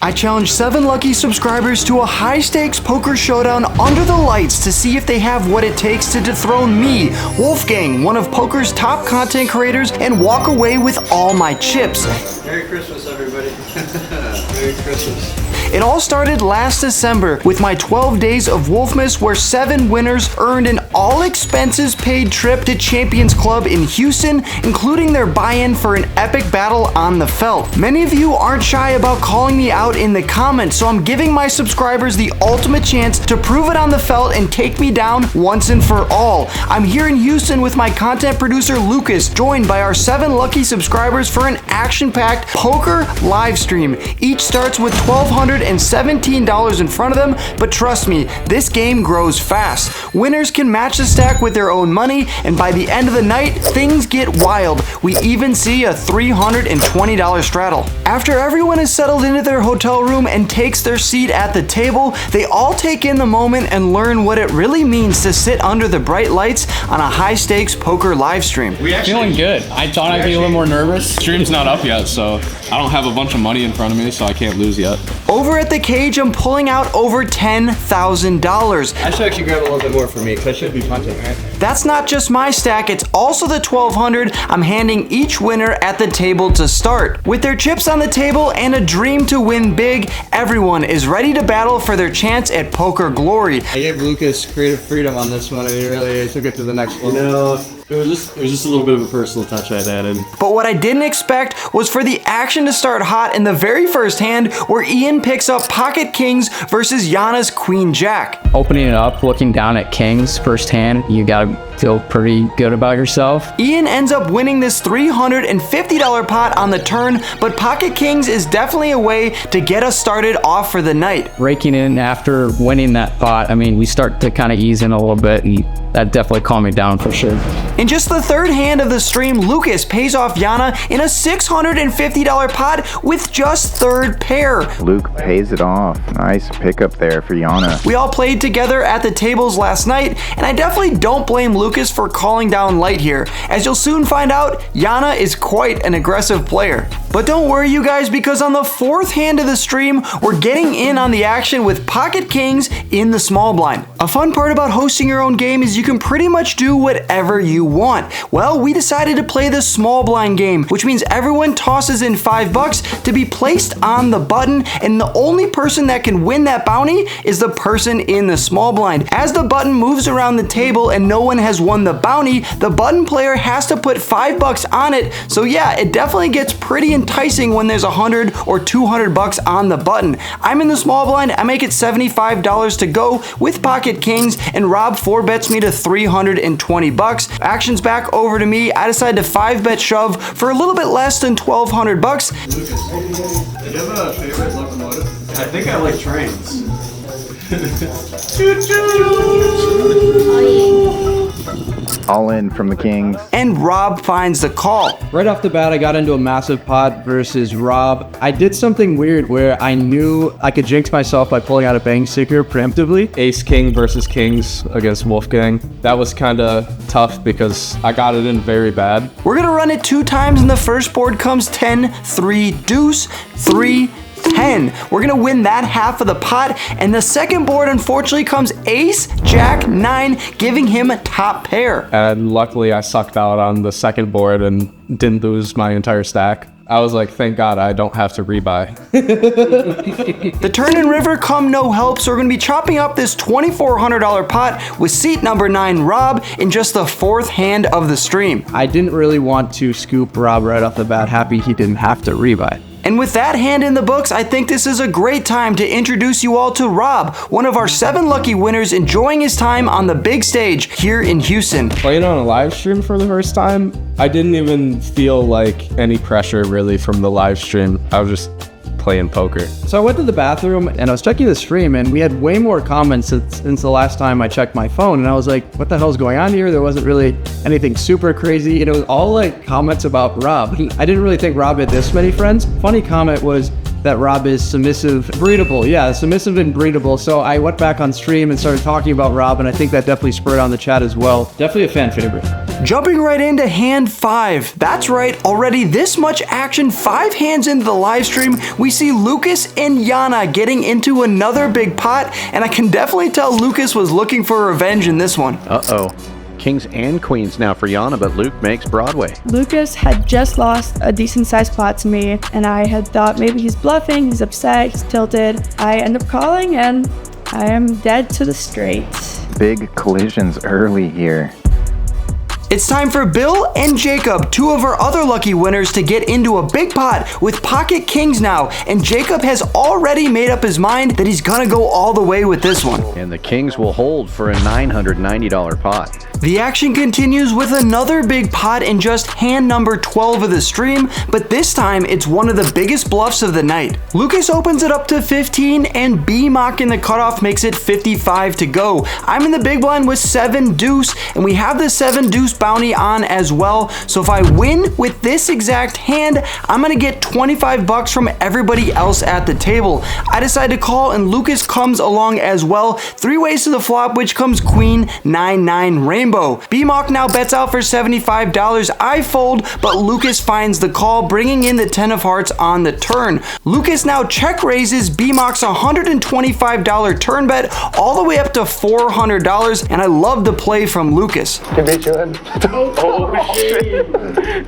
I challenged 7 lucky subscribers to a high-stakes poker showdown under the lights to see if they have what it takes to dethrone me, Wolfgang, one of poker's top content creators, and walk away with all my chips. Merry Christmas, everybody. Merry Christmas. It all started last December with my 12 days of Wolfmas, where 7 winners earned an all-expenses-paid trip to Champions Club in Houston, including their buy-in for an epic battle on the felt. Many of you aren't shy about calling me out in the comments, so I'm giving my subscribers the ultimate chance to prove it on the felt and take me down once and for all. I'm here in Houston with my content producer Lucas, joined by our 7 lucky subscribers for an action-packed poker live stream. Each starts with $1,217 in front of them, but trust me, this game grows fast. Winners can match the stack with their own money, and by the end of the night, things get wild. We even see a $320 straddle. After everyone is settled into their hotel room and takes their seat at the table, they all take in the moment and learn what it really means to sit under the bright lights on a high-stakes poker live stream. Feeling good. I thought I'd be a little more nervous. Stream's not up yet, so I don't have a bunch of money in front of me, so I can't lose yet. Over at the cage, I'm pulling out over $10,000. I should actually grab a little bit more for me, because I should be punting, right? That's not just my stack, it's also the 1,200 I'm handing each winner at the table to start. With their chips on the table and a dream to win big, everyone is ready to battle for their chance at poker glory. I gave Lucas creative freedom on this one, and he really took it to the next level. No, it was just a little bit of a personal touch I'd added. But what I didn't expect was for the action to start hot in the very first hand, where Ian picks up pocket kings versus Yana's queen jack. Opening it up, looking down at kings first hand, you gotta feel pretty good about yourself. Ian ends up winning this $350 pot on the turn, but pocket kings is definitely a way to get us started off for the night. Raking in after winning that pot, I mean, we start to kind of ease in a little bit, and that definitely calmed me down for sure. In just the third hand of the stream, Lucas pays off Yana in a $650 pot with just third pair. Luke pays it off. Nice pickup there for Yana. We all played together at the tables last night, and I definitely don't blame Lucas for calling down light here. As you'll soon find out, Yana is quite an aggressive player. But don't worry, you guys, because on the fourth hand of the stream, we're getting in on the action with pocket kings in the small blind. A fun part about hosting your own game is you can pretty much do whatever you want. Well, we decided to play the small blind game, which means everyone tosses in $5 to be placed on the button, and the only person that can win that bounty is the person in the small blind. As the button moves around the table and no one has won the bounty, the button player has to put $5 on it. So yeah, it definitely gets pretty enticing when there's $100 or $200 on the button. I'm in the small blind. I make it $75 to go with pocket kings, and Rob 4-bets me to $320. Action's back over to me. I decide to 5-bet shove for a little bit less than $1,200. Lucas, do you have a favorite locomotive? I think I like trains. All in from the kings. And Rob finds the call. Right off the bat, I got into a massive pot versus Rob. I did something weird where I knew I could jinx myself by pulling out a bang sticker preemptively. Ace king versus kings against Wolfgang. That was kind of tough because I got it in very bad. We're gonna run it 2 times, and the first board comes 10, 3, deuce, 3, 10. We're gonna win that half of the pot, and the second board unfortunately comes ace, jack, 9, giving him a top pair. And luckily I sucked out on the second board and didn't lose my entire stack. I was like, thank God I don't have to rebuy. The turn and river come no help, so we're gonna be chopping up this $2,400 pot with seat number 9, Rob, in just the 4th hand of the stream. I didn't really want to scoop Rob right off the bat, happy he didn't have to rebuy. And with that hand in the books, I think this is a great time to introduce you all to Rob, one of our 7 lucky winners enjoying his time on the big stage here in Houston. Playing on a live stream for the first time, I didn't even feel like any pressure really from the live stream. I was just playing poker. So I went to the bathroom and I was checking the stream, and we had way more comments since the last time I checked my phone, and I was like, what the hell's going on here? There wasn't really anything super crazy, and it was all like comments about Rob. I didn't really think Rob had this many friends. Funny comment was, that Rob is submissive, breedable. Yeah, submissive and breedable. So I went back on stream and started talking about Rob, and I think that definitely spurred on the chat as well. Definitely a fan favorite. Jumping right into hand 5. That's right, already this much action, 5 hands into the live stream, we see Lucas and Yana getting into another big pot, and I can definitely tell Lucas was looking for revenge in this one. Uh-oh. Kings and queens now for Yana, but Luke makes Broadway. Lucas had just lost a decent sized pot to me, and I had thought maybe he's bluffing, he's upset, he's tilted. I end up calling, and I am dead to the straight. Big collisions early here. It's time for Bill and Jacob, 2 of our other lucky winners, to get into a big pot with pocket kings now, and Jacob has already made up his mind that he's gonna go all the way with this one. And the Kings will hold for a $990 pot. The action continues with another big pot in just hand number 12 of the stream, but this time it's one of the biggest bluffs of the night. Lucas opens it up to 15 and B-Mock in the cutoff makes it 55 to go. I'm in the big blind with 7 deuce, and we have the 7 deuce bounty on as well, so if I win with this exact hand, I'm gonna get 25 bucks from everybody else at the table. I decide to call, and Lucas comes along as well. 3 ways to the flop, which comes queen 9-9 rainbow. B-Mock now bets out for $75. I fold, but Lucas finds the call, bringing in the 10 of hearts on the turn. Lucas now check raises B-Mock's $125 turn bet all the way up to $400, and I love the play from Lucas.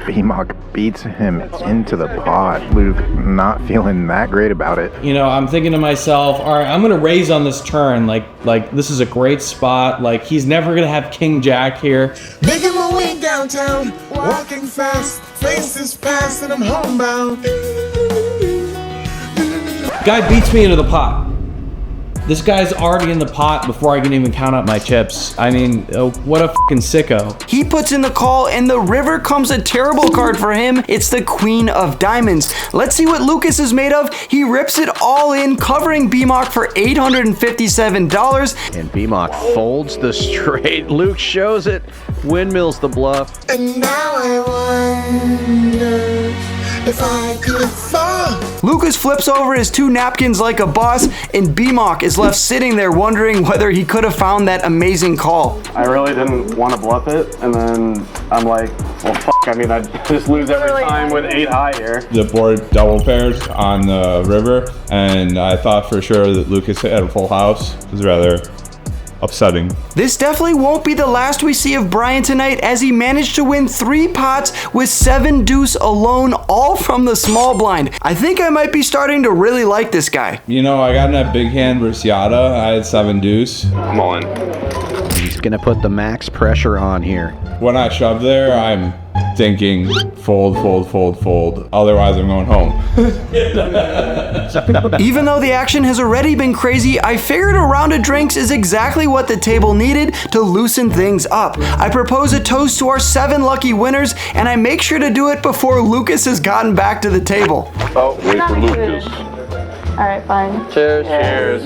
B-Mock beats him into the pot. Luke not feeling that great about it. You know, I'm thinking to myself, all right, I'm gonna raise on this turn. Like this is a great spot. Like he's never gonna have king jack here. Making my way downtown, walking fast, faces past, and I'm homebound. Guy beats me into the pot. This guy's already in the pot before I can even count up my chips. I mean, what a fucking sicko. He puts in the call, and the river comes a terrible card for him. It's the queen of diamonds. Let's see what Lucas is made of. He rips it all in, covering B-Mock for $857. And B-Mock folds the straight. Luke shows it, windmills the bluff. And now I wonder if I could fall. Lucas flips over his 2 napkins like a boss, and B-Mock is left sitting there wondering whether he could have found that amazing call. I really didn't want to bluff it, and then I'm like, well, fuck, I mean, I just lose every time with 8 high here. The board double pairs on the river, and I thought for sure that Lucas had a full house. It was rather upsetting. This definitely won't be the last we see of Brian tonight, as he managed to win 3 pots with 7 deuce alone, all from the small blind. I think I might be starting to really like this guy. You know, I got in that big hand versus Yada. I had 7 deuce. I'm all in. He's gonna put the max pressure on here. When I shove there, I'm thinking fold, fold, fold, fold. Otherwise, I'm going home. Even though the action has already been crazy, I figured a round of drinks is exactly what the table needed to loosen things up. I propose a toast to our 7 lucky winners, and I make sure to do it before Lucas has gotten back to the table. Oh, wait for Lucas. Alright, fine. Cheers. Cheers.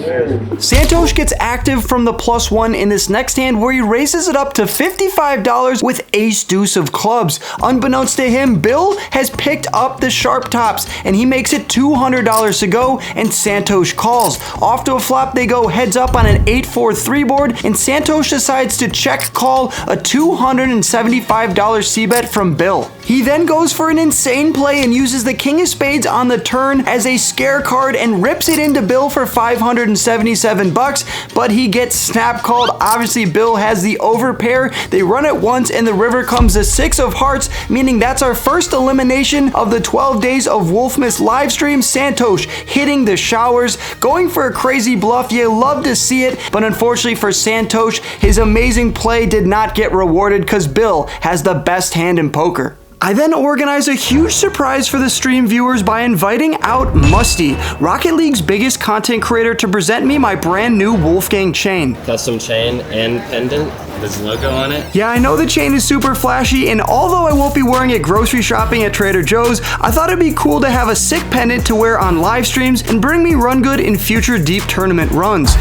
Santosh gets active from the +1 in this next hand, where he raises it up to $55 with ace deuce of clubs. Unbeknownst to him, Bill has picked up the sharp tops, and he makes it $200 to go, and Santosh calls. Off to a flop they go, heads up on an 8-4-3 board, and Santosh decides to check call a $275 c-bet from Bill. He then goes for an insane play and uses the king of spades on the turn as a scare card and rips it into Bill for $577, but he gets snap called. Obviously, Bill has the overpair. They run it once, and the river comes a 6 of hearts, meaning that's our first elimination of the 12 days of Wolfmas live stream. Santosh hitting the showers, going for a crazy bluff. You love to see it, but unfortunately for Santosh, his amazing play did not get rewarded because Bill has the best hand in poker. I then organize a huge surprise for the stream viewers by inviting out Musty, Rocket League's biggest content creator, to present me my brand new Wolfgang chain. Custom chain and pendant. There's logo on it. Yeah, I know the chain is super flashy, and although I won't be wearing it grocery shopping at Trader Joe's, I thought it'd be cool to have a sick pendant to wear on live streams and bring me run good in future deep tournament runs.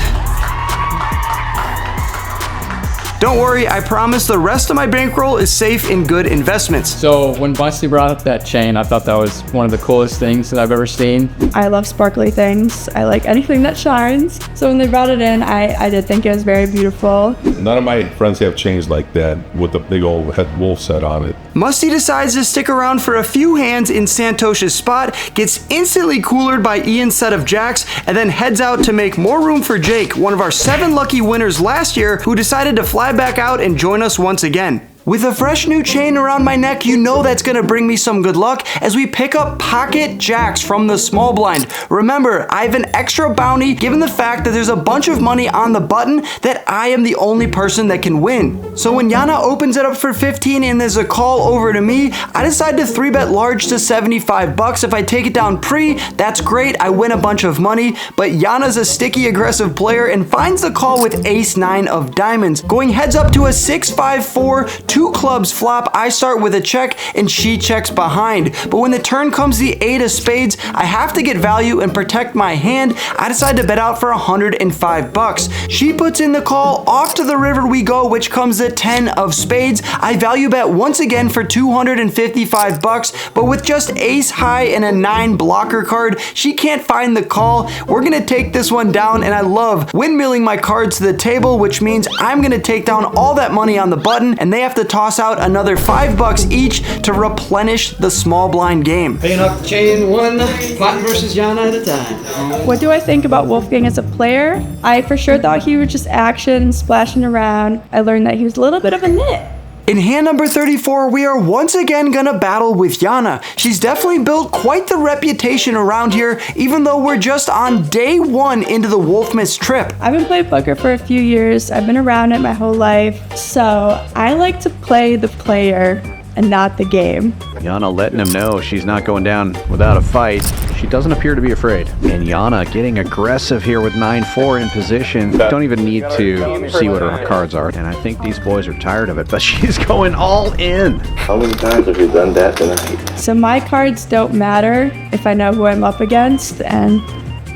Don't worry, I promise the rest of my bankroll is safe in good investments. So when Musty brought up that chain, I thought that was one of the coolest things that I've ever seen. I love sparkly things. I like anything that shines. So when they brought it in, I did think it was very beautiful. None of my friends have chains like that with the big old head wolf set on it. Musty decides to stick around for a few hands in Santosh's spot, gets instantly coolered by Ian's set of jacks, and then heads out to make more room for Jake, one of our 7 lucky winners last year, who decided to fly back out and join us once again. With a fresh new chain around my neck, you know that's gonna bring me some good luck as we pick up pocket jacks from the small blind. Remember, I have an extra bounty given the fact that there's a bunch of money on the button that I am the only person that can win. So when Yana opens it up for 15 and there's a call over to me, I decide to 3-bet large to 75 bucks. If I take it down pre, that's great, I win a bunch of money, but Yana's a sticky aggressive player and finds the call with ace-9 of diamonds. Going heads up to a 6-5-4, 2 clubs flop, I start with a check and she checks behind. But when the turn comes the 8 of spades, I have to get value and protect my hand. I decide to bet out for 105 bucks. She puts in the call, off to the river we go, which comes the 10 of spades. I value bet once again for 255 bucks, but with just ace high and a 9 blocker card, she can't find the call. We're gonna take this one down, and I love windmilling my cards to the table, which means I'm gonna take down all that money on the button, and they have to toss out another 5 bucks each to replenish the small blind game. Paying off the chain one pot versus Yana at a time. What do I think about Wolfgang as a player? I for sure thought he was just action and splashing around. I learned that he was a little bit of a nit. In hand number 34, we are once again gonna battle with Yana. She's definitely built quite the reputation around here, even though we're just on day 1 into the Wolfmas trip. I've been playing poker for a few years. I've been around it my whole life. So I like to play the player and not the game. Yana letting him know she's not going down without a fight. She doesn't appear to be afraid. And Yana getting aggressive here with 9-4 in position. Don't even need to see what her cards are. And I think these boys are tired of it, but she's going all in. How many times have you done that tonight? So my cards don't matter if I know who I'm up against, and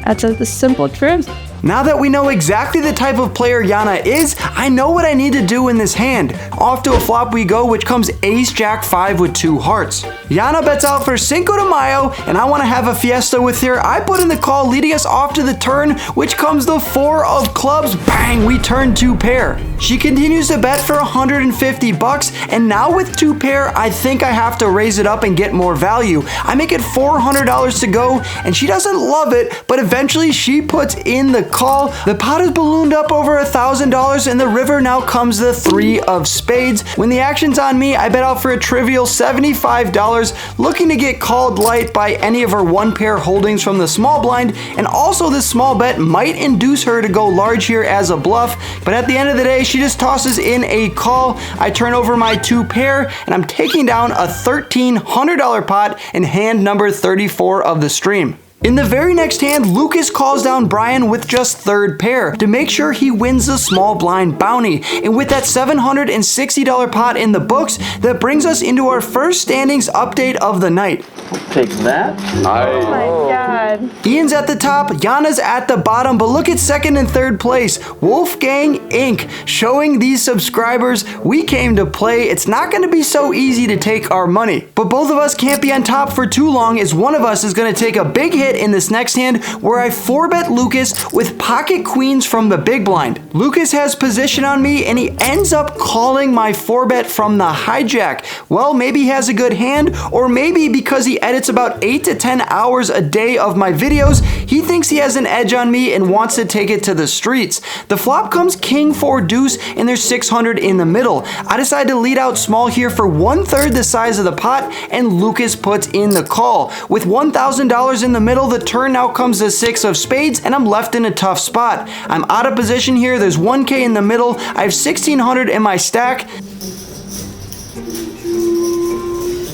that's the simple truth. Now that we know exactly the type of player Yana is, I know what I need to do in this hand. Off to a flop we go, which comes ace-jack-5 with 2 hearts. Yana bets out for Cinco de Mayo, and I want to have a fiesta with her. I put in the call, leading us off to the turn, which comes the 4 of clubs. Bang, we turn 2 pair. She continues to bet for 150 bucks, and now with 2 pair, I think I have to raise it up and get more value. I make it $400 to go, and she doesn't love it, but eventually she puts in the call. The pot is ballooned up over $1,000, and the river now comes the 3 of spades. When the action's on me, I bet out for a trivial $75, looking to get called light by any of her 1 pair holdings from the small blind, and also this small bet might induce her to go large here as a bluff, but at the end of the day, she just tosses in a call. I turn over my 2 pair, and I'm taking down a $1,300 pot in hand number 34 of the stream. In the very next hand, Lucas calls down Brian with just 3rd pair to make sure he wins the small blind bounty. And with that $760 pot in the books, that brings us into our first standings update of the night. Take that. Oh my god. Ian's at the top, Yana's at the bottom, but look at 2nd and 3rd place. Wolfgang Inc. showing these subscribers we came to play. It's not going to be so easy to take our money. But both of us can't be on top for too long, as one of us is going to take a big hit in this next hand where I 4-bet Lucas with pocket queens from the big blind. Lucas has position on me, and he ends up calling my 4-bet from the hijack. Well, maybe he has a good hand, or maybe because he edits about 8 to 10 hours a day of my videos, he thinks he has an edge on me and wants to take it to the streets. The flop comes king 4 deuce, and there's 600 in the middle. I decide to lead out small here for 1/3 the size of the pot, and Lucas puts in the call. With $1,000 in the middle, the turn now comes the 6 of spades, and I'm left in a tough spot. I'm out of position here. There's 1K in the middle. I have 1,600 in my stack.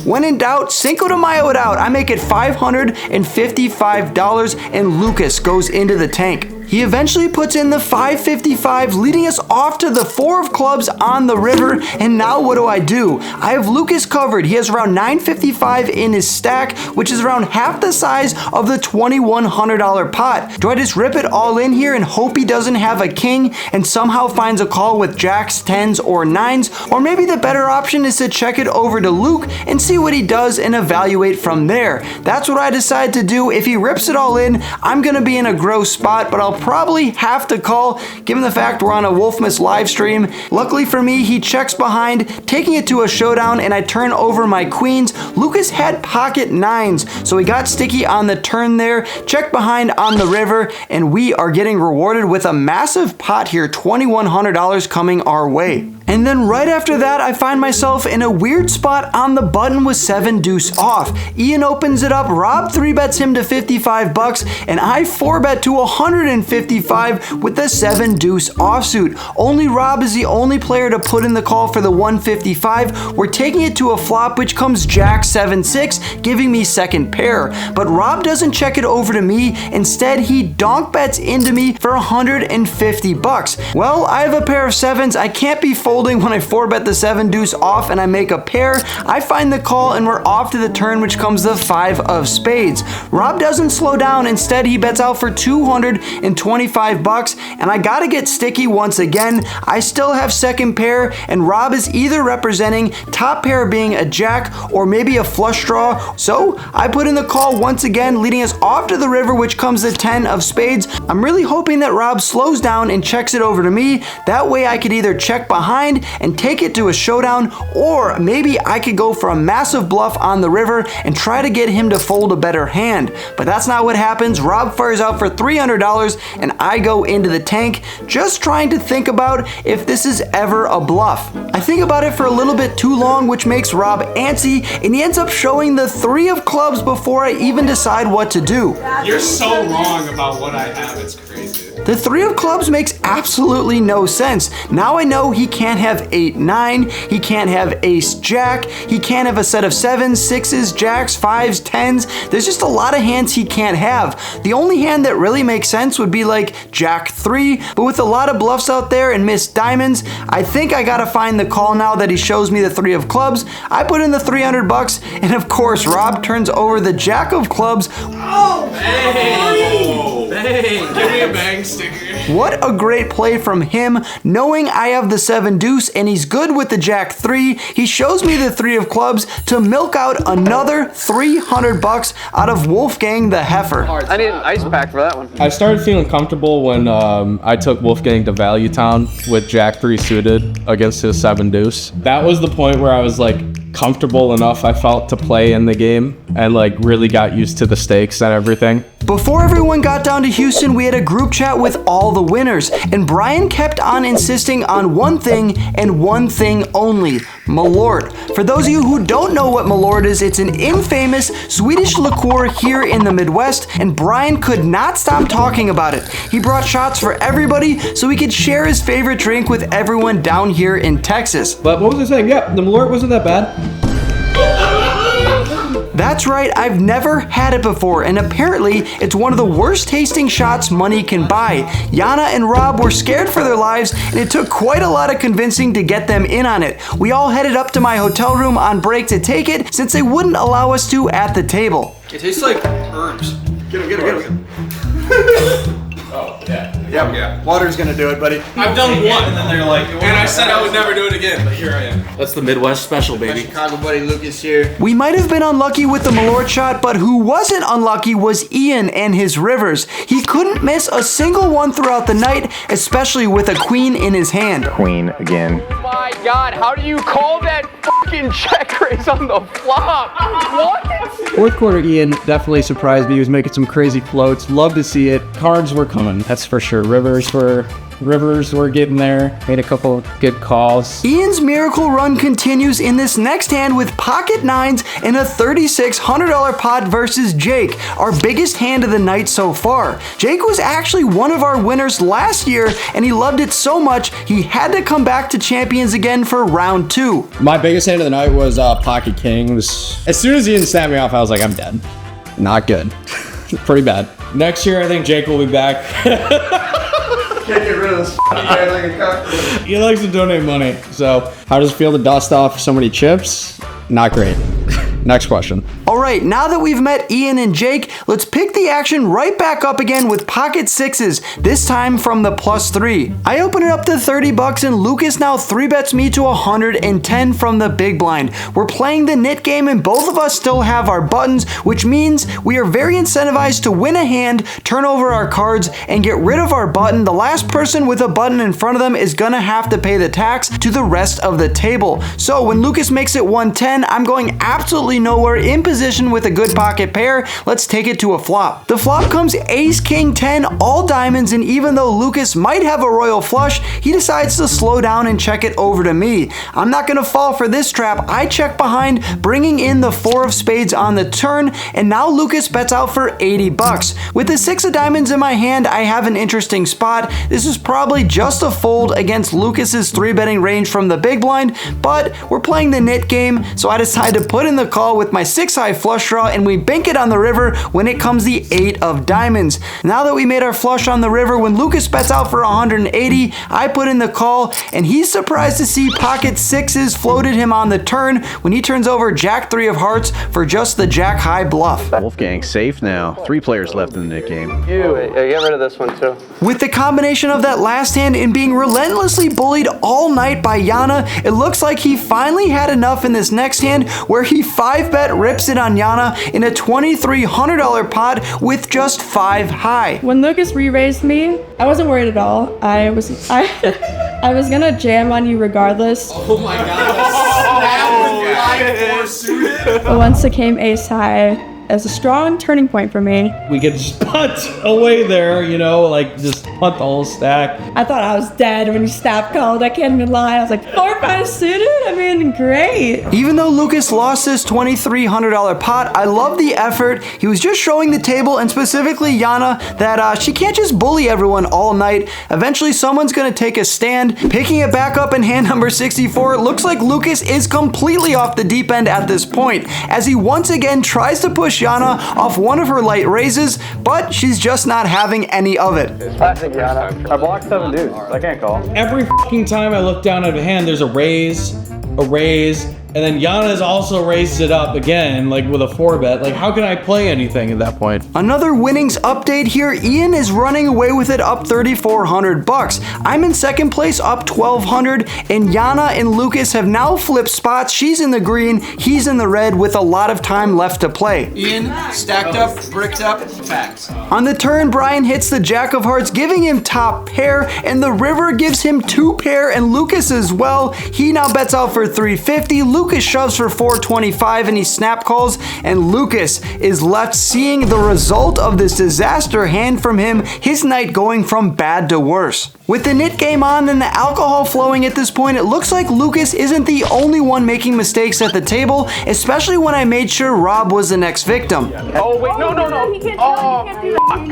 When in doubt, Cinco de Mayo it out. I make it $555 and Lucas goes into the tank. He eventually puts in the 555, leading us off to the 4 of clubs on the river, and now what do? I have Lucas covered. He has around 955 in his stack, which is around half the size of the $2,100 pot. Do I just rip it all in here and hope he doesn't have a king and somehow finds a call with jacks, 10s, or 9s? Or maybe the better option is to check it over to Luke and see what he does and evaluate from there. That's what I decide to do. If he rips it all in, I'm gonna be in a gross spot, but I'll probably have to call, given the fact we're on a Wolfmas live stream. Luckily for me, he checks behind, taking it to a showdown, and I turn over my queens. Lucas had pocket 9s, so he got sticky on the turn there, check behind on the river, and we are getting rewarded with a massive pot here, $2,100 coming our way. And then right after that, I find myself in a weird spot on the button with 7 deuce off. Ian opens it up, Rob 3-bets him to 55 bucks, and I 4-bet to 155 with the 7 deuce offsuit. Only Rob is the only player to put in the call for the 155. We're taking it to a flop, which comes jack 7-6, giving me second pair. But Rob doesn't check it over to me. Instead, he donk bets into me for 150 bucks. Well, I have a pair of 7s. I can't be folding when I 4-bet the 7 deuce off and I make a pair. I find the call and we're off to the turn, which comes the 5 of spades. Rob doesn't slow down. Instead, he bets out for 225 bucks, and I gotta get sticky once again. I still have second pair, and Rob is either representing top pair being a jack or maybe a flush draw. So I put in the call once again, leading us off to the river, which comes the 10 of spades. I'm really hoping that Rob slows down and checks it over to me. That way I could either check behind and take it to a showdown, or maybe I could go for a massive bluff on the river and try to get him to fold a better hand. But that's not what happens. Rob fires out for $300 and I go into the tank, just trying to think about if this is ever a bluff. I think about it for a little bit too long, which makes Rob antsy, and he ends up showing the 3 of clubs before I even decide what to do. You're so wrong about what I have, it's crazy. The 3 of clubs makes absolutely no sense. Now I know he can't have 8-9, he can't have ace-jack, he can't have a set of 7s, 6s, jacks, 5s, 10s. There's just a lot of hands he can't have. The only hand that really makes sense would be like jack 3, but with a lot of bluffs out there and missed diamonds, I think I gotta find the call now that he shows me the 3 of clubs. I put in the 300 bucks, and of course Rob turns over the jack of clubs. Oh, hey, give me a bang sticker. What a great play from him, knowing I have the 7 deuce and he's good with the jack 3. He shows me the 3 of clubs to milk out another 300 bucks out of Wolfgang the heifer. I need an ice pack for that one. I started feeling comfortable when I took Wolfgang to Value Town with jack 3 suited against his 7 deuce. That was the point where I was like comfortable enough, I felt, to play in the game and like really got used to the stakes and everything. Before everyone got down to Houston, we had a group chat with all the winners, and Brian kept on insisting on one thing and one thing only: Malort. For those of you who don't know what Malort is, it's an infamous Swedish liqueur here in the Midwest, and Brian could not stop talking about it. He brought shots for everybody so he could share his favorite drink with everyone down here in Texas. But what was I saying? Yeah, the Malort wasn't that bad. That's right, I've never had it before, and apparently it's one of the worst tasting shots money can buy. Yana and Rob were scared for their lives, and it took quite a lot of convincing to get them in on it. We all headed up to my hotel room on break to take it, since they wouldn't allow us to at the table. It tastes like herbs. Get him. Oh, yeah. Yeah. Water's gonna do it, buddy. I've done one, and then they're like, and I said I would never do it again, but here I am. That's the Midwest special, baby. My Chicago buddy Lucas here. We might have been unlucky with the Malort shot, but who wasn't unlucky was Ian and his rivers. He couldn't miss a single one throughout the night, especially with a queen in his hand. Queen again. Oh my God, how do you call that fucking check raise on the flop? What? Fourth quarter, Ian definitely surprised me. He was making some crazy floats. Love to see it. Cards were coming, that's for sure. Rivers were Rivers were getting there. Made a couple good calls. Ian's miracle run continues in this next hand with pocket nines in a $3,600 pot versus Jake, our biggest hand of the night so far. Jake was actually one of our winners last year, and he loved it so much he had to come back to champions again for round 2. My biggest hand of the night was pocket kings. As soon as Ian snapped me off, I was like, I'm dead. Not good. Pretty bad. Next year, I think Jake will be back. Can't get rid of this guy like a cockroach. He likes to donate money. So, how does it feel to dust off so many chips? Not great. Next question. All right, now that we've met Ian and Jake, let's pick the action right back up again with pocket sixes, this time from the +3. I open it up to 30 bucks and Lucas now 3-bets me to 110 from the big blind. We're playing the nit game and both of us still have our buttons, which means we are very incentivized to win a hand, turn over our cards, and get rid of our button. The last person with a button in front of them is gonna have to pay the tax to the rest of the table. So when Lucas makes it 110, I'm going absolutely nowhere, in position with a good pocket pair. Let's take it to a flop. The flop comes ace king 10 all diamonds, and even though Lucas might have a royal flush, he decides to slow down and check it over to me. I'm not gonna fall for this trap. I check behind, bringing in the 4 of spades on the turn, and now Lucas bets out for 80 bucks. With the 6 of diamonds in my hand, I have an interesting spot. This is probably just a fold against Lucas's 3-betting range from the big blind, but we're playing the nit game, so I decide to put in the call with my 6-high flush draw, and we bank it on the river when it comes the 8 of diamonds. Now that we made our flush on the river, when Lucas bets out for 180, I put in the call, and he's surprised to see pocket sixes floated him on the turn when he turns over jack 3 of hearts for just the jack high bluff. Wolfgang safe now. 3 players left in the nit game. Get rid of this one too. With the combination of that last hand and being relentlessly bullied all night by Yana, it looks like he finally had enough in this next hand where he 5-bet rips it on Yana in a $2,300 pot with just 5 high. When Lucas re-raised me, I wasn't worried at all. I was gonna jam on you regardless. Oh my god. But once it came ace high, it was a strong turning point for me. We could just punt away there, you know, like just punt the whole stack. I thought I was dead when you snap called. I can't even lie. I was like, 4-5 suited? I mean, great. Even though Lucas lost his $2,300 pot, I love the effort. He was just showing the table, and specifically Yana, that she can't just bully everyone all night. Eventually, someone's gonna take a stand. Picking it back up in hand number 64, it looks like Lucas is completely off the deep end at this point, as he once again tries to push Yana off one of her light raises, but she's just not having any of it. Classic Yana. I blocked 7 deuce. I can't call. Every fucking time I look down at a hand, there's a raise, and then Yana has also raised it up again, like with a 4-bet. Like, how can I play anything at that point? Another winnings update here. Ian is running away with it up 3,400 bucks. I'm in second place up 1,200, and Yana and Lucas have now flipped spots. She's in the green, he's in the red with a lot of time left to play. Ian, stacked up, bricked up, facts. On the turn, Brian hits the jack of hearts, giving him top pair, and the river gives him 2 pair, and Lucas as well. He now bets out for 350. Lucas shoves for 425 and he snap calls, and Lucas is left seeing the result of this disaster hand from him, his night going from bad to worse. With the nit game on and the alcohol flowing at this point, it looks like Lucas isn't the only one making mistakes at the table, especially when I made sure Rob was the next victim. Oh wait, no. Oh, you fucked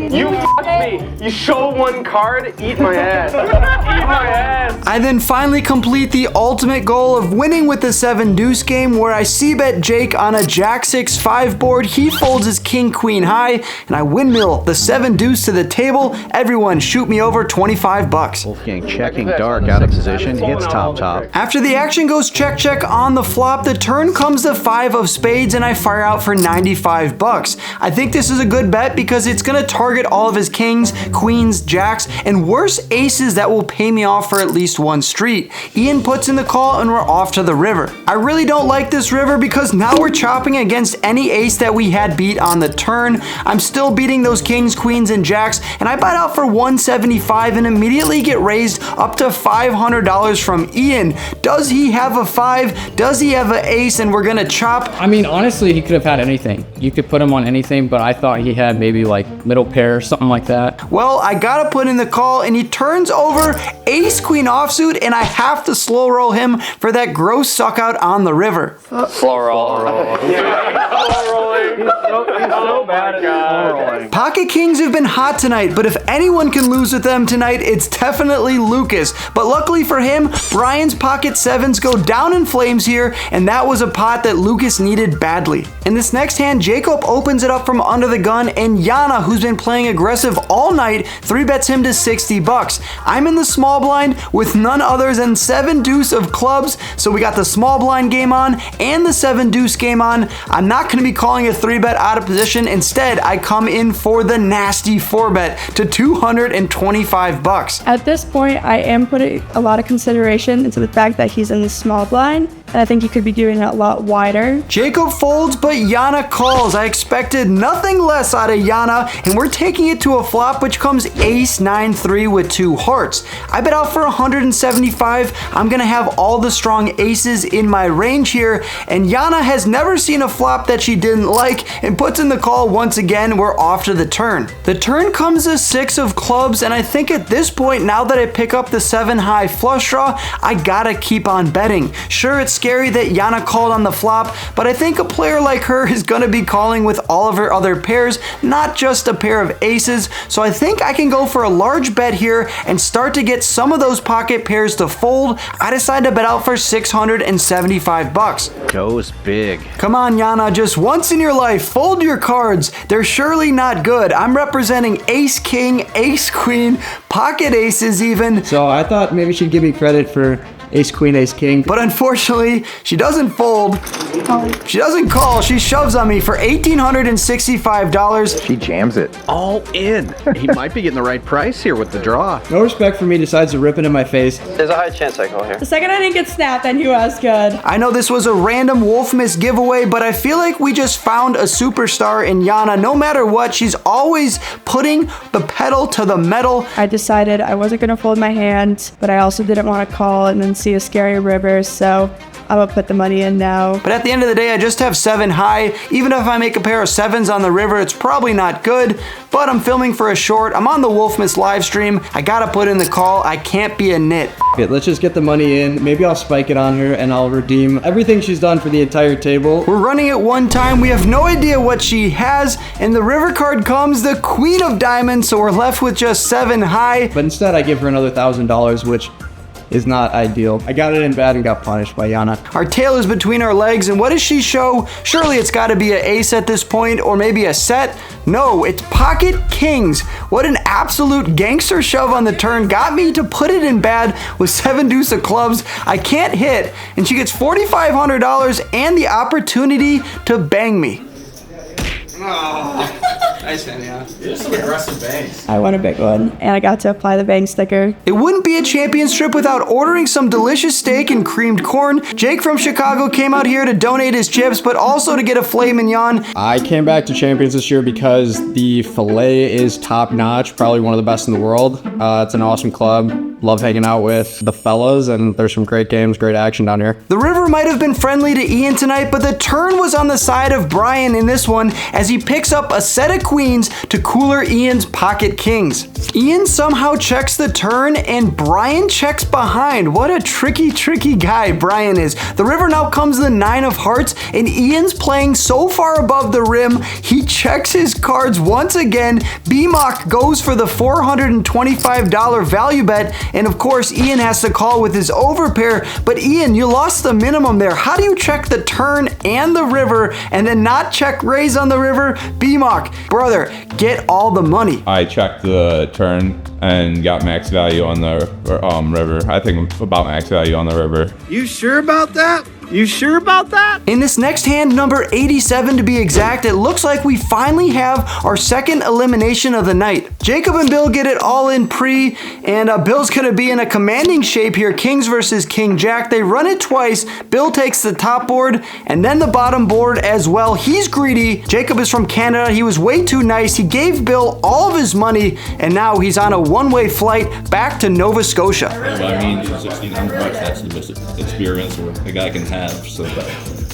me. You show 1 card, eat my ass. Eat my ass. I then finally complete the ultimate goal of winning with the 7 deuce game, where I c-bet Jake on a jack 6-5 board. He folds his king queen high, and I windmill the 7 deuce to the table. Everyone shoot me over 25 bucks. Wolfgang checking dark out of position, hits top. After the action goes check on the flop, the turn comes the 5 of spades, and I fire out for 95 bucks. I think this is a good bet because it's gonna target all of his kings, queens, jacks, and worse aces that will pay me off for at least 1 street. Ian puts in the call, and we're off to the river. I really don't like this river because now we're chopping against any ace that we had beat on the turn. I'm still beating those kings, queens, and jacks, and I bite out for 175 and immediately immediately get raised up to $500 from Ian. Does he have a 5? Does he have an ace? And we're gonna chop. I mean, honestly, he could have had anything. You could put him on anything, but I thought he had maybe like middle pair, something like that. Well, I gotta put in the call, and he turns over ace queen offsuit, and I have to slow roll him for that gross suck out on the river. Slow roll. He's so bad at slow rolling. Pocket kings have been hot tonight, but if anyone can lose with them tonight, it's definitely Lucas. But luckily for him, Brian's pocket sevens go down in flames here, and that was a pot that Lucas needed badly. In this next hand, Jacob opens it up from under the gun, and Yana, who's been playing aggressive all night, 3-bets him to 60 bucks. I'm in the small blind with none other than 7 deuce of clubs, so we got the small blind game on and the 7 deuce game on. I'm not going to be calling a 3-bet out of position. Instead, I come in for the nasty 4-bet to 225 bucks. At this point, I am putting a lot of consideration into the fact that he's in the small blind, and I think he could be doing it a lot wider. Jacob folds, but Yana calls. I expected nothing less out of Yana, and we're taking it to a flop which comes ace 9-3 with 2 hearts. I bet out for 175. I'm gonna have all the strong aces in my range here, and Yana has never seen a flop that she didn't like and puts in the call once again. We're off to the turn. The turn comes a 6 of clubs, and I think at this point, now that I pick up the 7 high flush draw, I gotta keep on betting. Sure, it's scary that Yana called on the flop, but I think a player like her is gonna be calling with all of her other pairs, not just a pair of aces, so I think I can go for a large bet here and start to get some of those pocket pairs to fold. I decide to bet out for 675 bucks. Goes big. Come on, Yana, just once in your life, fold your cards. They're surely not good. I'm representing ace king, ace queen, pocket aces even. So I thought maybe she'd give me credit for ace queen, ace king. But unfortunately, she doesn't fold. She doesn't call. She shoves on me for $1,865. She jams it. All in. He might be getting the right price here with the draw. No respect for me, decides to rip it in my face. There's a high chance I call here. The second I didn't get snapped, then he was good. I know this was a random Wolfmas giveaway, but I feel like we just found a superstar in Yana. No matter what, she's always putting the pedal to the metal. I decided I wasn't going to fold my hand, but I also didn't want to call and then see a scary river, so I'm gonna put the money in now. But at the end of the day, I just have 7 high. Even if I make a pair of 7s on the river, it's probably not good, but I'm filming for a short. I'm on the Wolfmas live stream. I gotta put in the call. I can't be a nit. Okay, let's just get the money in. Maybe I'll spike it on her and I'll redeem everything she's done for the entire table. We're running it one time. We have no idea what she has, and the river card comes the queen of diamonds, so we're left with just 7 high. But instead, I give her another $1,000, which is not ideal. I got it in bad and got punished by Yana. Our tail is between our legs, and what does she show? Surely it's got to be an ace at this point, or maybe a set. No, it's pocket kings. What an absolute gangster shove on the turn. Got me to put it in bad with 7 deuce of clubs. I can't hit, and she gets $4,500 and the opportunity to bang me. Oh, nice man, yeah. There's some aggressive bangs. I won a big one, and I got to apply the bang sticker. It wouldn't be a champion strip without ordering some delicious steak and creamed corn. Jake from Chicago came out here to donate his chips, but also to get a filet mignon. I came back to Champions this year because the filet is top notch, probably one of the best in the world. It's an awesome club. Love hanging out with the fellas, and there's some great games, great action down here. The river might have been friendly to Ian tonight, but the turn was on the side of Brian in this one as he picks up a set of queens to cooler Ian's pocket kings. Ian somehow checks the turn and Brian checks behind. What a tricky guy Brian is. The river now comes the 9 of hearts, and Ian's playing so far above the rim, he checks his cards once again. BMOC goes for the $425 value bet, and of course Ian has to call with his overpair, but Ian, you lost the minimum there. How do you check the turn and the river and then not check raise on the river? BMOC, brother, get all the money. I checked the turn and got max value on the river. I think about max value on the river. You sure about that? You sure about that? In this next hand, number 87 to be exact, it looks like we finally have our second elimination of the night. Jacob and Bill get it all in pre, and Bill's gonna be in a commanding shape here. Kings versus King Jack. They run it twice. Bill takes the top board and then the bottom board as well. He's greedy. Jacob is from Canada. He was way too nice. He gave Bill all of his money, and now he's on a one-way flight back to Nova Scotia. I mean, for $1,600, that's the best experience a guy can have, so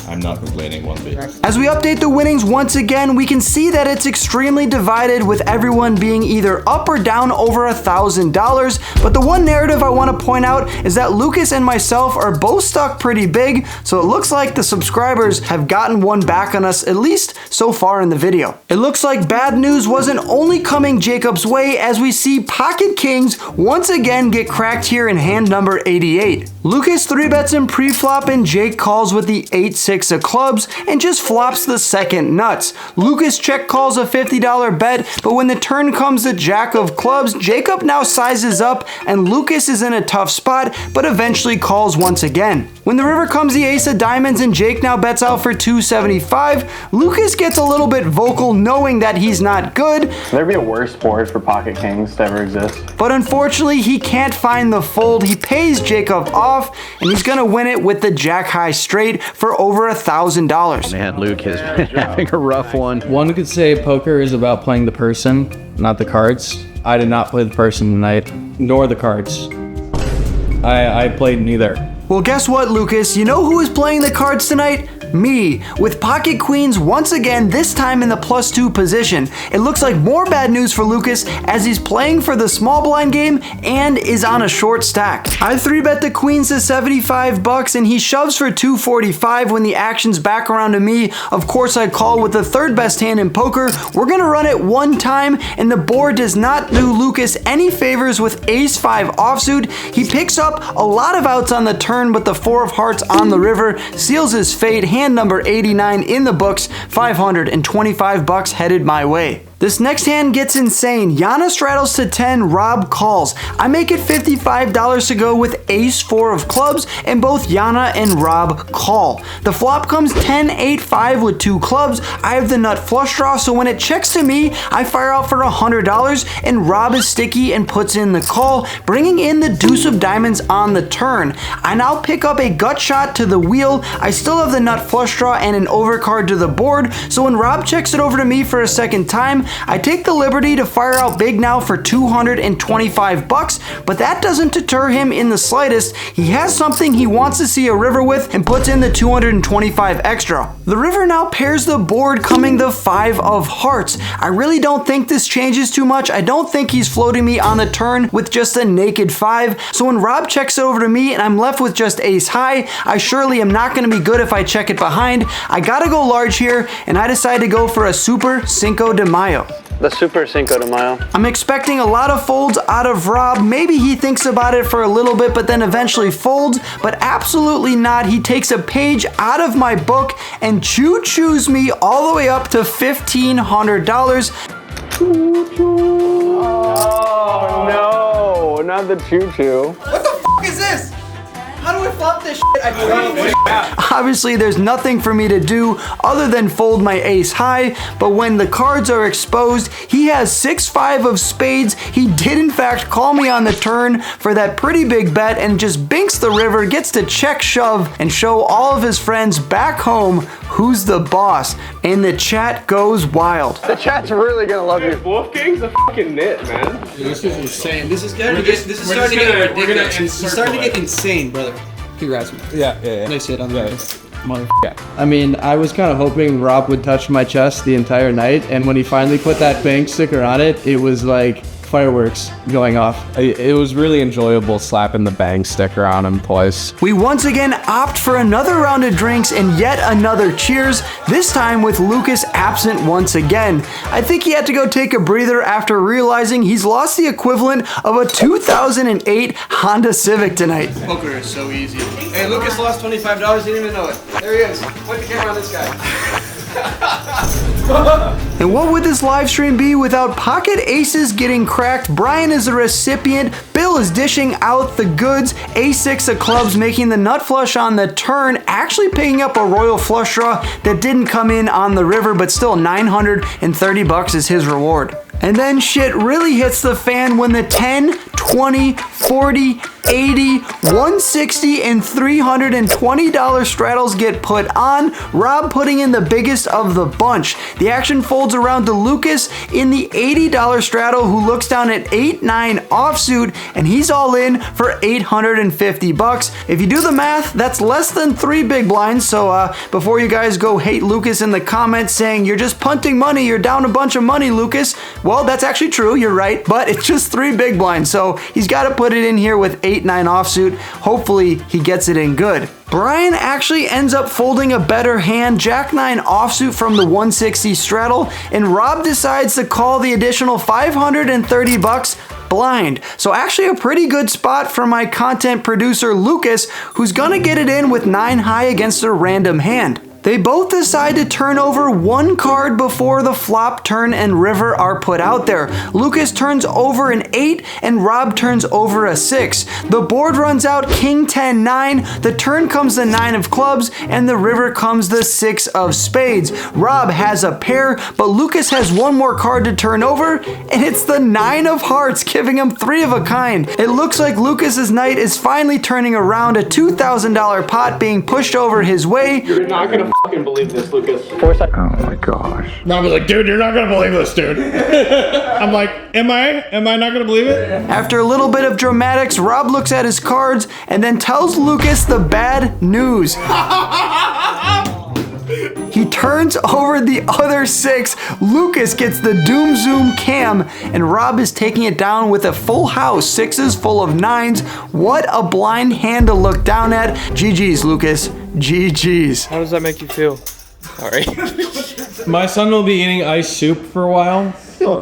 I'm not complaining one bit. As we update the winnings once again, we can see that it's extremely divided, with everyone being either up or down over $1,000. But the one narrative I want to point out is that Lucas and myself are both stuck pretty big, so it looks like the subscribers have gotten one back on us, at least so far in the video. It looks like bad news wasn't only coming Jacob's way, as we see Pocket Kings once again get cracked here in hand number 88. Lucas 3-bets in pre-flop and Jake calls with the 8-6 of clubs and just flops the second nuts. Lucas check calls a $50 bet, but when the turn comes to Jack of clubs, Jacob now sizes up and Lucas is in a tough spot, but eventually calls once again. When the river comes the ace of diamonds and Jake now bets out for $275, Lucas gets a little bit vocal knowing that he's not good. Can there be a worse sport for Pocket Kings to ever exist? But unfortunately, he can't find the fold. He pays Jacob off, and he's gonna win it with the Jack High straight for over $1,000. Man, Luke has been having a rough one. One could say poker is about playing the person, not the cards. I did not play the person tonight, nor the cards. I played neither. Well, guess what, Lucas? You know who is playing the cards tonight? Me, with Pocket Queens once again, this time in the +2 position. It looks like more bad news for Lucas, as he's playing for the small blind game and is on a short stack. I 3-bet the queens to $75 and he shoves for $245 when the action's back around to me. Of course, I call with the third best hand in poker. We're gonna run it one time, and the board does not do Lucas any favors with ace-5 offsuit. He picks up a lot of outs on the turn, but the 4 of hearts on the river seals his fate. Hand number 89 in the books, $525 headed my way. This next hand gets insane. Yana straddles to 10, Rob calls. I make it $55 to go with ace-4 of clubs, and both Yana and Rob call. The flop comes 10-8-5 with 2 clubs. I have the nut flush draw, so when it checks to me, I fire out for $100, and Rob is sticky and puts in the call, bringing in the deuce of diamonds on the turn. I now pick up a gut shot to the wheel. I still have the nut flush draw and an overcard to the board, so when Rob checks it over to me for a second time, I take the liberty to fire out big now for $225, but that doesn't deter him in the slightest. He has something he wants to see a river with and puts in the $225 extra. The river now pairs the board, coming the 5 of hearts. I really don't think this changes too much. I don't think he's floating me on the turn with just a naked 5, so when Rob checks it over to me and I'm left with just ace high, I surely am not going to be good if I check it behind. I gotta go large here, and I decide to go for a Super Cinco de Mayo. The Super Cinco de Mayo. I'm expecting a lot of folds out of Rob. Maybe he thinks about it for a little bit, but then eventually folds, but absolutely not. He takes a page out of my book and choo-choos me all the way up to $1,500. Oh no, not the choo-choo. What the f is this? How do I flop this shit? Obviously, there's nothing for me to do other than fold my ace high, but when the cards are exposed, he has 6-5 of spades. He did in fact call me on the turn for that pretty big bet and just binks the river, gets to check shove and show all of his friends back home who's the boss, and the chat goes wild. The chat's really gonna love you. Wolfgang's a fucking nit, man. Dude, this is insane. This is starting to get ridiculous. This is starting to get insane, brother. Congrats, man. Yeah. Nice hit on the mother. I mean, I was kind of hoping Rob would touch my chest the entire night, and when he finally put that bank sticker on it, it was like fireworks going off. It was really enjoyable slapping the bang sticker on him twice. We once again opt for another round of drinks and yet another cheers, this time with Lucas absent once again. I think he had to go take a breather after realizing he's lost the equivalent of a 2008 Honda Civic tonight. Poker is so easy. Hey, Lucas lost $25, didn't even know it. There he is. Point the camera on this guy. And what would this live stream be without pocket aces getting cracked? Brian is the recipient, Bill is dishing out the goods, A6 of clubs making the nut flush on the turn, actually picking up a royal flush draw that didn't come in on the river, but still $930 is his reward. And then shit really hits the fan when the 10, 20, 40, $80, $160, and $320 straddles get put on, Rob putting in the biggest of the bunch. The action folds around to Lucas in the $80 straddle, who looks down at 8-9 offsuit, and he's all in for $850. If you do the math, that's less than 3 big blinds, so before you guys go hate Lucas in the comments saying you're just punting money, you're down a bunch of money, Lucas, well, that's actually true, you're right, but it's just 3 big blinds, so he's got to put it in here with 8-9 offsuit. Hopefully he gets it in good. Brian actually ends up folding a better hand, Jack-9 offsuit from the 160 straddle, and Rob decides to call the additional $530 blind. So actually a pretty good spot for my content producer Lucas, who's gonna get it in with 9 high against a random hand. They both decide to turn over 1 card before the flop, turn, and river are put out there. Lucas turns over an 8 and Rob turns over a 6. The board runs out King 10 9, the turn comes the 9 of clubs, and the river comes the 6 of spades. Rob has a pair, but Lucas has 1 more card to turn over, and it's the 9 of hearts, giving him 3 of a kind. It looks like Lucas's night is finally turning around, a $2,000 pot being pushed over his way. You're not gonna fucking believe this, Lucas. Oh my gosh. No, I was like, dude, you're not gonna believe this, dude. I'm like, am I not gonna believe it? After a little bit of dramatics, Rob looks at his cards and then tells Lucas the bad news. He turns over the other 6. Lucas gets the doom zoom cam, and Rob is taking it down with a full house, 6s full of 9s. What a blind hand to look down at. GG's, Lucas. GG's. How does that make you feel? Sorry. My son will be eating ice soup for a while.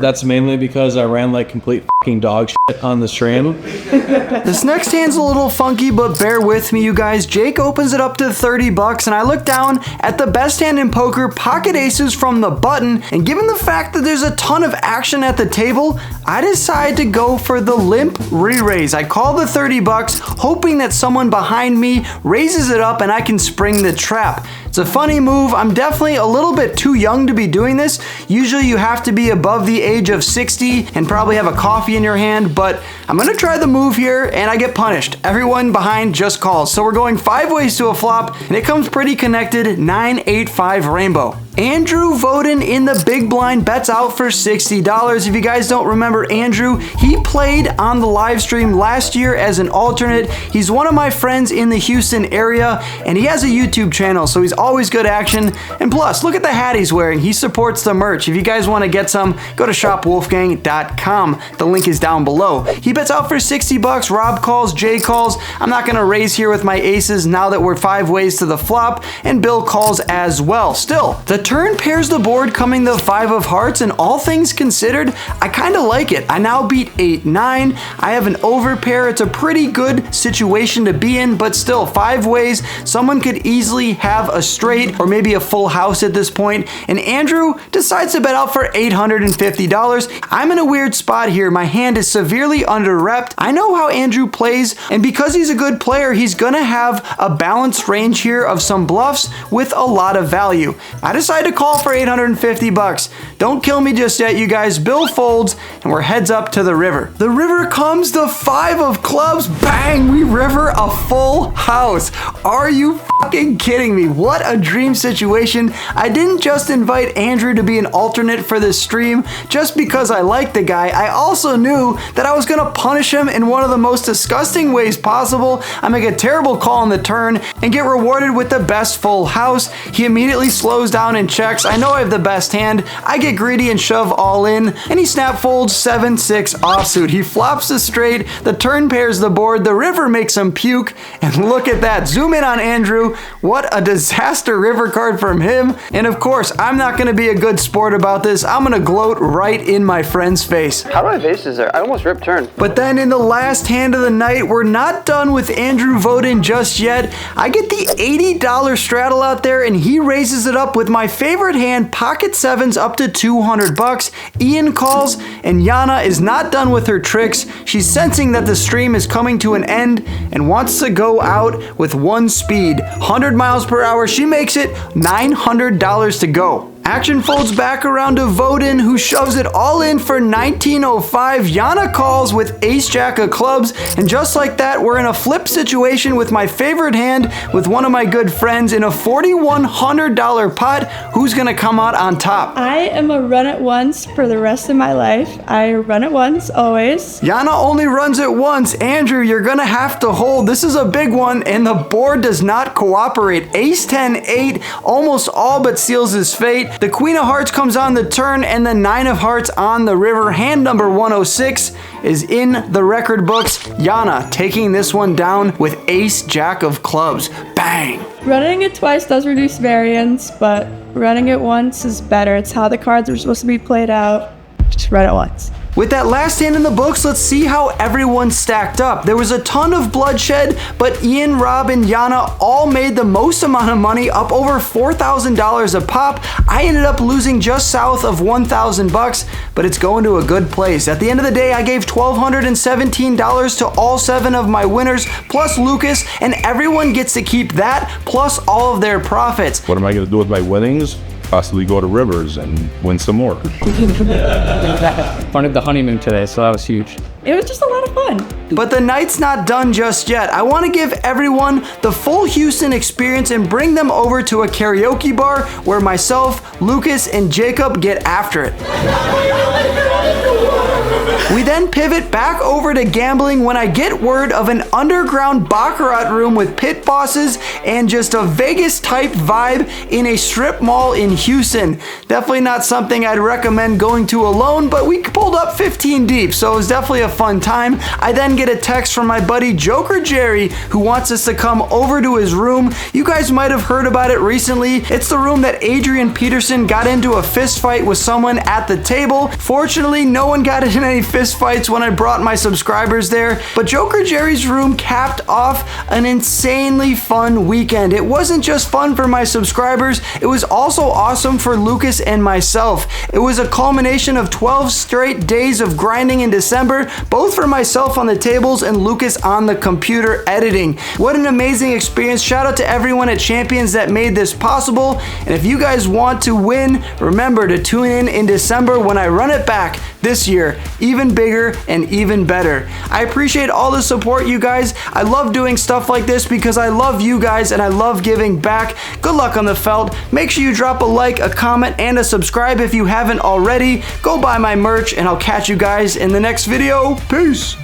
That's mainly because I ran like complete fucking dog shit on the stream. This next hand's a little funky, but bear with me, you guys. Jake opens it up to $30, and I look down at the best hand in poker, pocket aces from the button, and given the fact that there's a ton of action at the table, I decide to go for the limp re-raise. I call the $30, hoping that someone behind me raises it up and I can spring the trap. It's a funny move. I'm definitely a little bit too young to be doing this. Usually you have to be above the age of 60 and probably have a coffee in your hand, but I'm gonna try the move here and I get punished. Everyone behind just calls. So we're going 5 ways to a flop, and it comes pretty connected, 9-8-5 rainbow. Andrew Voden in the big blind bets out for $60. If you guys don't remember Andrew, he played on the live stream last year as an alternate. He's one of my friends in the Houston area, and he has a YouTube channel, so he's always good action. And plus, look at the hat he's wearing. He supports the merch. If you guys want to get some, go to shopwolfgang.com. The link is down below. He bets out for $60. Rob calls, Jay calls. I'm not going to raise here with my aces now that we're 5 ways to the flop, and Bill calls as well. Still, the turn pairs the board, coming the 5 of hearts, and all things considered, I kind of like it. I now beat 8-9. I have an overpair. It's a pretty good situation to be in, but still, 5 ways. Someone could easily have a straight or maybe a full house at this point, and Andrew decides to bet out for $850. I'm in a weird spot here. My hand is severely under-repped. I know how Andrew plays, and because he's a good player, he's gonna have a balanced range here of some bluffs with a lot of value. I decided to call for $850. Don't kill me just yet, you guys. Bill folds, and we're heads up to the river. The river comes the 5 of clubs. Bang! We river a full house. Are you fucking kidding me? What a dream situation. I didn't just invite Andrew to be an alternate for this stream just because I like the guy. I also knew that I was gonna punish him in one of the most disgusting ways possible. I make a terrible call on the turn and get rewarded with the best full house. He immediately slows down and checks. I know I have the best hand. I get greedy and shove all in, and he snap folds 7-6 offsuit. He flops the straight, the turn pairs the board, the river makes him puke, and look at that. Zoom in on Andrew. What a disaster river card from him. And of course, I'm not gonna be a good sport about this. I'm gonna gloat right in my friend's face. How do I have aces there? I almost ripped turn. But then in the last hand of the night, we're not done with Andrew Voden just yet. I get the $80 straddle out there, and he raises it up with my favorite hand, pocket 7s up to $200. Ian calls, and Yana is not done with her tricks. She's sensing that the stream is coming to an end and wants to go out with 1 speed. 100 miles per hour. She makes it $900 to go. Action folds back around to Voden, who shoves it all in for 1905. Yana calls with ace-jack of clubs, and just like that, we're in a flip situation with my favorite hand with one of my good friends in a $4,100 pot. Who's gonna come out on top? I am a run it once for the rest of my life. I run it once, always. Yana only runs it once. Andrew, you're gonna have to hold. This is a big one, and the board does not cooperate. Ace 10 8 almost all but seals his fate. The Queen of Hearts comes on the turn, and the 9 of Hearts on the river. Hand number 106 is in the record books. Yana taking this one down with ace jack of clubs. Bang! Running it twice does reduce variance, but running it once is better. It's how the cards are supposed to be played out. Just run it once. With that last hand in the books, let's see how everyone stacked up. There was a ton of bloodshed, but Ian, Rob, and Yana all made the most amount of money, up over $4,000 a pop. I ended up losing just south of 1,000 bucks, but it's going to a good place. At the end of the day, I gave $1,217 to all 7 of my winners, plus Lucas, and everyone gets to keep that, plus all of their profits. What am I going to do with my winnings? Possibly go to Rivers and win some more. Funded the honeymoon today, so that was huge. It was just a lot of fun. But the night's not done just yet. I want to give everyone the full Houston experience and bring them over to a karaoke bar where myself, Lucas, and Jacob get after it. We then pivot back over to gambling when I get word of an underground baccarat room with pit bosses and just a Vegas type vibe in a strip mall in Houston. Definitely not something I'd recommend going to alone, but we pulled up 15 deep, so it was definitely a fun time. I then get a text from my buddy Joker Jerry, who wants us to come over to his room. You guys might have heard about it recently. It's the room that Adrian Peterson got into a fist fight with someone at the table. Fortunately, no one got in any fist fights when I brought my subscribers there, but Joker Jerry's room capped off an insanely fun weekend. It wasn't just fun for my subscribers, it was also awesome for Lucas and myself. It was a culmination of 12 straight days of grinding in December, both for myself on the tables and Lucas on the computer editing. What an amazing experience. Shout out to everyone at Champions that made this possible, and if you guys want to win, remember to tune in December when I run it back this year, even bigger and even better. I appreciate all the support, you guys. I love doing stuff like this because I love you guys and I love giving back. Good luck on the felt. Make sure you drop a like, a comment, and a subscribe if you haven't already. Go buy my merch, and I'll catch you guys in the next video. Peace.